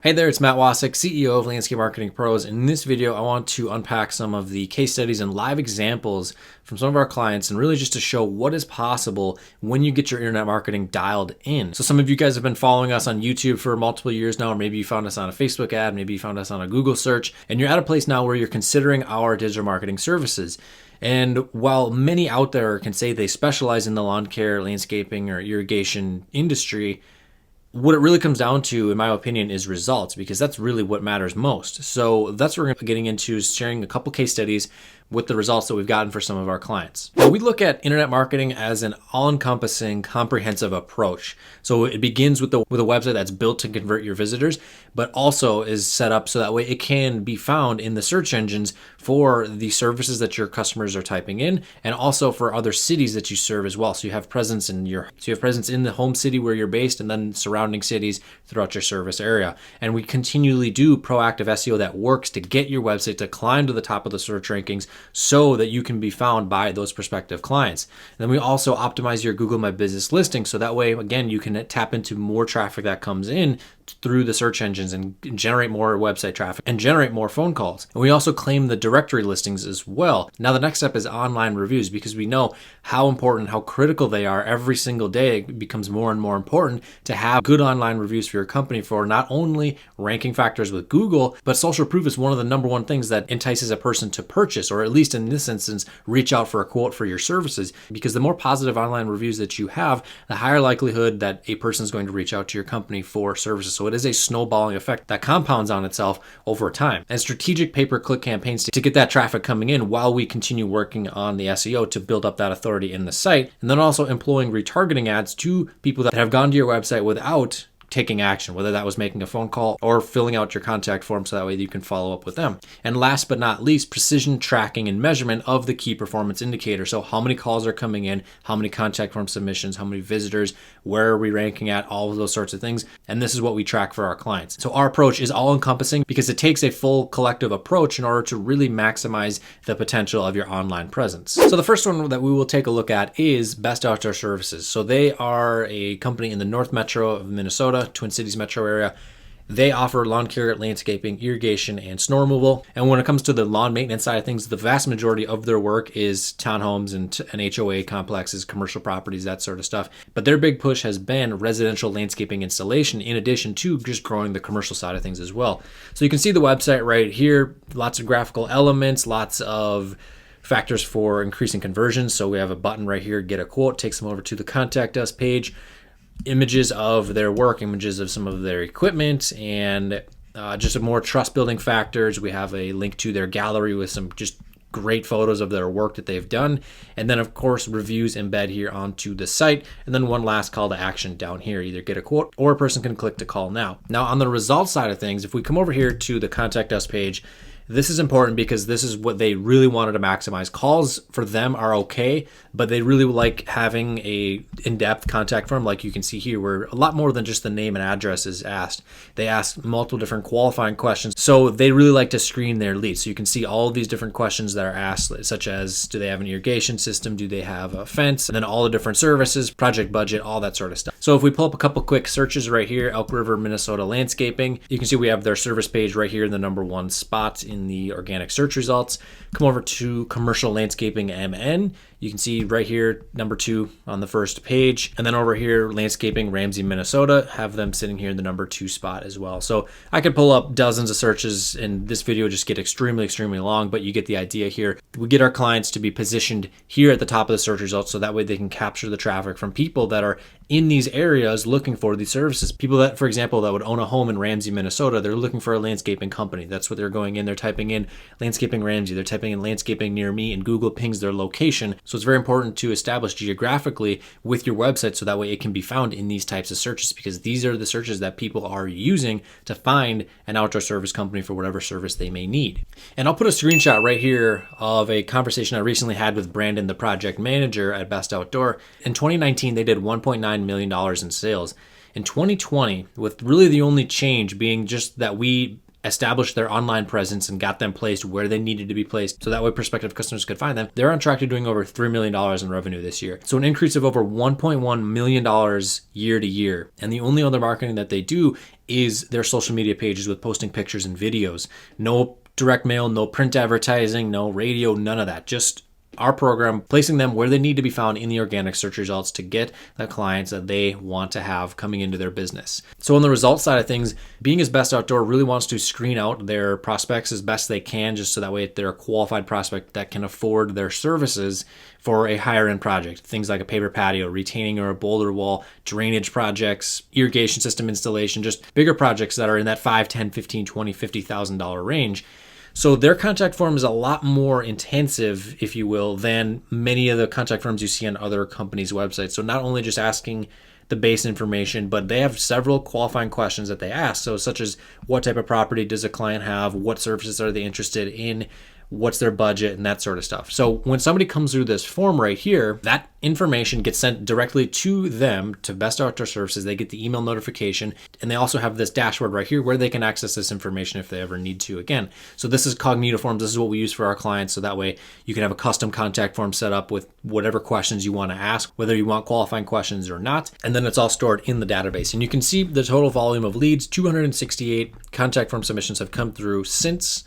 Hey there, it's Matt Wacek, CEO of Landscape Marketing Pros. In this video, I want to unpack some of the case studies and live examples from some of our clients and really just to show what is possible when you get your internet marketing dialed in. So some of you guys have been following us on YouTube for multiple years now, or maybe you found us on a Facebook ad, maybe you found us on a Google search, and you're at a place now where you're considering our digital marketing services. And while many out there can say they specialize in the lawn care, landscaping, or irrigation industry, what it really comes down to, in my opinion, is results, because that's really what matters most. So that's what we're getting into, is sharing a couple case studies with the results that we've gotten for some of our clients. Now, we look at internet marketing as an all-encompassing, comprehensive approach. So it begins with a website that's built to convert your visitors, but also is set up so that way it can be found in the search engines for the services that your customers are typing in, and also for other cities that you serve as well. So you have presence in the home city where you're based, and then surrounding cities throughout your service area. And we continually do proactive SEO that works to get your website to climb to the top of the search rankings, so that you can be found by those prospective clients. And then we also optimize your Google My Business listing, so that way, again, you can tap into more traffic that comes in through the search engines and generate more website traffic and generate more phone calls. And we also claim the directory listings as well. Now the next step is online reviews, because we know how important, how critical they are every single day. It becomes more and more important to have good online reviews for your company for not only ranking factors with Google, but social proof is one of the number one things that entices a person to purchase, or at least in this instance, reach out for a quote for your services. Because the more positive online reviews that you have, the higher likelihood that a person is going to reach out to your company for services. So it is a snowballing effect that compounds on itself over time. And strategic pay-per-click campaigns to get that traffic coming in while we continue working on the SEO to build up that authority in the site. And then also employing retargeting ads to people that have gone to your website without taking action, whether that was making a phone call or filling out your contact form, so that way you can follow up with them. And last but not least, precision tracking and measurement of the key performance indicator. So how many calls are coming in, how many contact form submissions, how many visitors, where are we ranking at, all of those sorts of things. And this is what we track for our clients. So our approach is all encompassing, because it takes a full collective approach in order to really maximize the potential of your online presence. So the first one that we will take a look at is Best Outdoor Services. So they are a company in the North Metro of Minnesota, Twin Cities metro area. They offer lawn care, landscaping, irrigation, and snow removal. And when it comes to the lawn maintenance side of things, the vast majority of their work is townhomes and HOA complexes, commercial properties, that sort of stuff. But their big push has been residential landscaping installation, in addition to just growing the commercial side of things as well. So you can see the website right here, lots of graphical elements, lots of factors for increasing conversions. So we have a button right here, get a quote, takes them over to the contact us page. Images of their work, images of some of their equipment, and just some more trust building factors. We have a link to their gallery with some just great photos of their work that they've done. And then of course, reviews embed here onto the site. And then one last call to action down here, either get a quote or a person can click to call now. Now on the results side of things, if we come over here to the contact us page, this is important because this is what they really wanted to maximize. Calls for them are okay, but they really like having a in-depth contact form, like you can see here, where a lot more than just the name and address is asked. They ask multiple different qualifying questions. So they really like to screen their leads. So you can see all of these different questions that are asked, such as, do they have an irrigation system? Do they have a fence? And then all the different services, project budget, all that sort of stuff. So if we pull up a couple quick searches right here, Elk River, Minnesota landscaping, you can see we have their service page right here in the number one spot in the organic search results. Come over to commercial landscaping MN. You can see right here, number 2 on the first page. And then over here, landscaping Ramsey, Minnesota, have them sitting here in the number 2 spot as well. So I could pull up dozens of searches, and this video just get extremely, extremely long, but you get the idea here. We get our clients to be positioned here at the top of the search results, so that way they can capture the traffic from people that are in these areas looking for these services. People that, for example, that would own a home in Ramsey, Minnesota, they're looking for a landscaping company. That's what they're going in. They're typing in landscaping Ramsey. They're typing in landscaping near me, and Google pings their location. So it's very important to establish geographically with your website, so that way it can be found in these types of searches, because these are the searches that people are using to find an outdoor service company for whatever service they may need. And I'll put a screenshot right here of a conversation I recently had with Brandon, the project manager at Best Outdoor. In 2019, they did $1.9 million in sales. In 2020, with really the only change being just that we established their online presence and got them placed where they needed to be placed so that way prospective customers could find them, they're on track to doing over $3 million in revenue this year. So an increase of over $1.1 million year to year. And the only other marketing that they do is their social media pages with posting pictures and videos. No direct mail, no print advertising, no radio, none of that. Just our program, placing them where they need to be found in the organic search results to get the clients that they want to have coming into their business. So on the results side of things, Being His Best Outdoor really wants to screen out their prospects as best they can, just so that way they're a qualified prospect that can afford their services for a higher end project. Things like a paper patio, retaining or a boulder wall, drainage projects, irrigation system installation, just bigger projects that are in that $5, $10, $15, $20, $50,000 range. So their contact form is a lot more intensive, if you will, than many of the contact forms you see on other companies' websites. So not only just asking the base information, but they have several qualifying questions that they ask. So such as what type of property does a client have? What services are they interested in? What's their budget, and that sort of stuff. So when somebody comes through this form right here, that information gets sent directly to them, to Best Outdoor Services. They get the email notification, and they also have this dashboard right here where they can access this information if they ever need to again. So this is Cognito Forms. This is what we use for our clients. So that way you can have a custom contact form set up with whatever questions you want to ask, whether you want qualifying questions or not. And then it's all stored in the database. And you can see the total volume of leads. 268 contact form submissions have come through since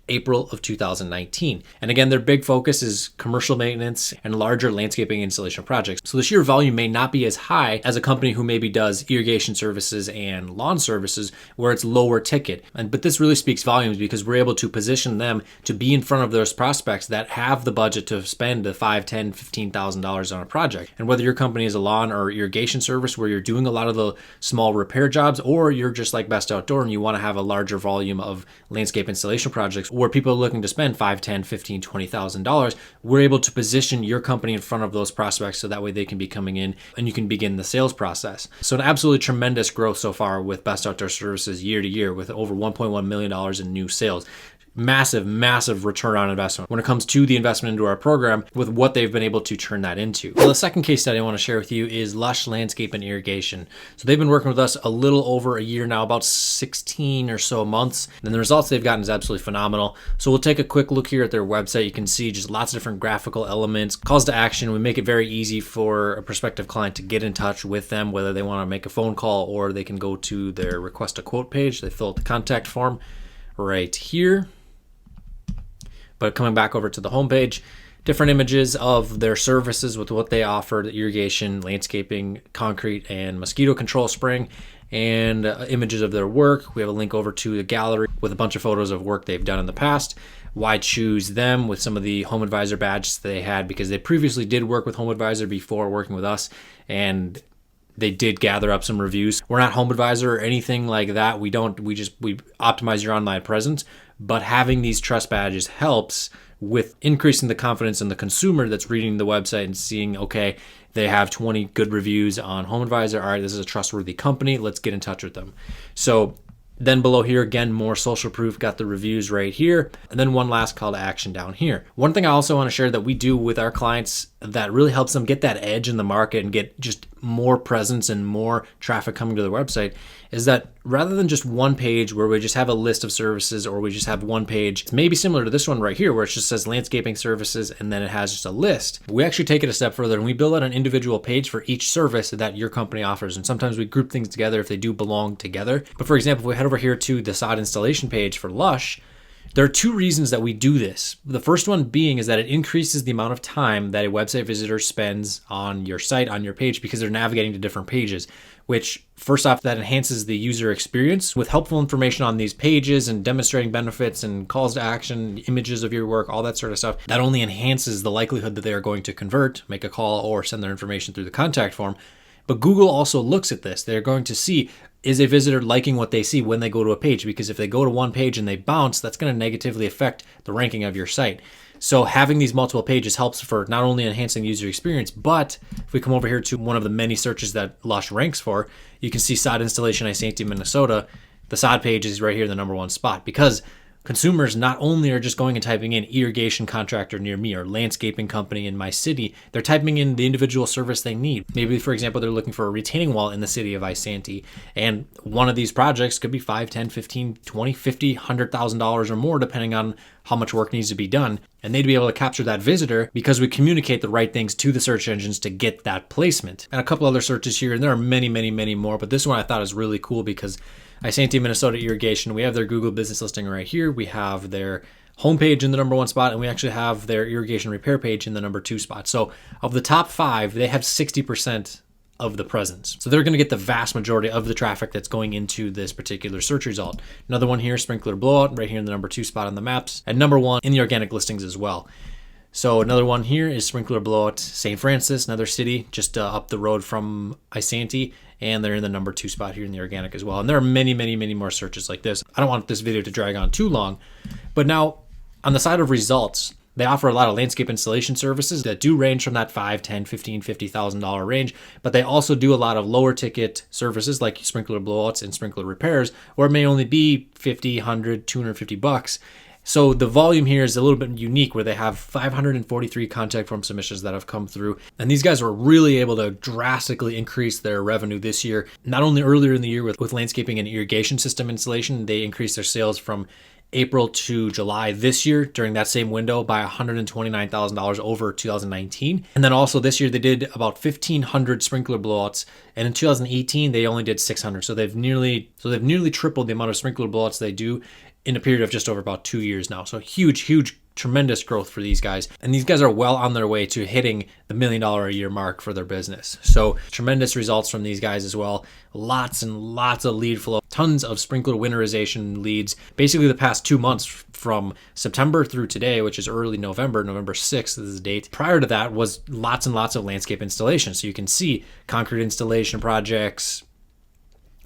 April of 2019. And again, their big focus is commercial maintenance and larger landscaping installation projects. So the sheer volume may not be as high as a company who maybe does irrigation services and lawn services where it's lower ticket. But this really speaks volumes because we're able to position them to be in front of those prospects that have the budget to spend the $5, $10, $15,000 on a project. And whether your company is a lawn or irrigation service where you're doing a lot of the small repair jobs, or you're just like Best Outdoor and you want to have a larger volume of landscape installation projects, where people are looking to spend $5, $10, $15, $20,000, we're able to position your company in front of those prospects so that way they can be coming in and you can begin the sales process. So an absolutely tremendous growth so far with Best Outdoor Services year to year with over $1.1 million in new sales. Massive return on investment when it comes to the investment into our program with what they've been able to turn that into. Well, the second case study I want to share with you is Lush Landscape and Irrigation. So they've been working with us a little over a year now, about 16 or so months. And the results they've gotten is absolutely phenomenal. So we'll take a quick look here at their website. You can see just lots of different graphical elements, calls to action. We make it very easy for a prospective client to get in touch with them, whether they want to make a phone call or they can go to their request a quote page. They fill out the contact form right here. But coming back over to the homepage, different images of their services with what they offer, the irrigation, landscaping, concrete, and mosquito control spraying, and images of their work. We have a link over to the gallery with a bunch of photos of work they've done in the past. Why choose them with some of the Home Advisor badges they had, because they previously did work with Home Advisor before working with us, and they did gather up some reviews. We're not Home Advisor or anything like that. We optimize your online presence, but having these trust badges helps with increasing the confidence in the consumer that's reading the website and seeing, okay, they have 20 good reviews on Home Advisor. All right, this is a trustworthy company. Let's get in touch with them. So then below here, again, more social proof, got the reviews right here. And then one last call to action down here. One thing I also want to share that we do with our clients that really helps them get that edge in the market and get just more presence and more traffic coming to their website is that rather than just one page where we just have a list of services, or we just have one page, it's maybe similar to this one right here where it just says landscaping services and then it has just a list. We actually take it a step further and we build out an individual page for each service that your company offers. And sometimes we group things together if they do belong together. But for example, if we head over here to the sod installation page for Lush, there are two reasons that we do this. The first one being is that it increases the amount of time that a website visitor spends on your site, on your page, because they're navigating to different pages, which first off, that enhances the user experience with helpful information on these pages and demonstrating benefits and calls to action, images of your work, all that sort of stuff. That only enhances the likelihood that they are going to convert, make a call, or send their information through the contact form. But Google also looks at this. They're going to see, is a visitor liking what they see when they go to a page? Because if they go to one page and they bounce, that's going to negatively affect the ranking of your site. So having these multiple pages helps for not only enhancing the user experience, but if we come over here to one of the many searches that Lush ranks for, you can see sod installation, St. Minnesota. The sod page is right here in the #1 spot because consumers not only are just going and typing in irrigation contractor near me or landscaping company in my city, they're typing in the individual service they need. Maybe, for example, they're looking for a retaining wall in the city of Isanti, and one of these projects could be $5, $10, $15, $20, $50, $100,000 or more, depending on how much work needs to be done. And they'd be able to capture that visitor because we communicate the right things to the search engines to get that placement. And a couple other searches here, and there are many, many, many more, but this one I thought is really cool because Isanti, Minnesota Irrigation, we have their Google business listing right here. We have their homepage in the #1 spot, and we actually have their irrigation repair page in the #2 spot. So of the top 5, they have 60% of the presence. So they're going to get the vast majority of the traffic that's going into this particular search result. Another one here, sprinkler blowout, right here in the #2 spot on the maps, and #1 in the organic listings as well. So another one here is sprinkler blowout, St. Francis, another city just up the road from Isanti, and they're in the #2 spot here in the organic as well. And there are many, many, many more searches like this. I don't want this video to drag on too long, but now on the side of results, they offer a lot of landscape installation services that do range from that $5, $10, $15, $50,000 range, but they also do a lot of lower ticket services like sprinkler blowouts and sprinkler repairs, where it may only be $50, $100, $250. So the volume here is a little bit unique, where they have 543 contact form submissions that have come through. And these guys were really able to drastically increase their revenue this year. Not only earlier in the year with landscaping and irrigation system installation, they increased their sales from April to July this year during that same window by $129,000 over 2019. And then also this year they did about 1,500 sprinkler blowouts, and in 2018 they only did 600. So they've nearly tripled the amount of sprinkler blowouts they do in a period of just over about 2 years now. So huge, tremendous growth for these guys. And these guys are well on their way to hitting the $1 million a year mark for their business. So tremendous results from these guys as well. Lots and lots of lead flow, tons of sprinkler winterization leads. Basically the past 2 months from September through today, which is early November 6th is the date. Prior to that was lots and lots of landscape installation. So you can see concrete installation projects,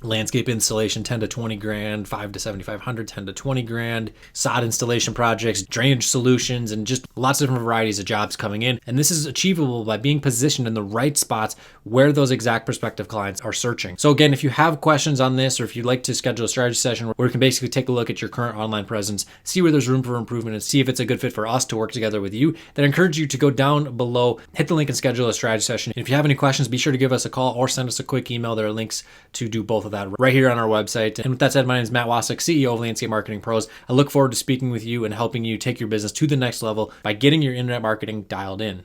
landscape installation, 10 to 20 grand, 5 to 7,500, 10 to 20 grand, sod installation projects, drainage solutions, and just lots of different varieties of jobs coming in. And this is achievable by being positioned in the right spots where those exact prospective clients are searching. So again, if you have questions on this, or if you'd like to schedule a strategy session where you can basically take a look at your current online presence, see where there's room for improvement, and see if it's a good fit for us to work together with you, then I encourage you to go down below, hit the link and schedule a strategy session. And if you have any questions, be sure to give us a call or send us a quick email. There are links to do both of that right here on our website. And with that said, my name is Matt Wacek, CEO of Landscape Marketing Pros. I look forward to speaking with you and helping you take your business to the next level by getting your internet marketing dialed in.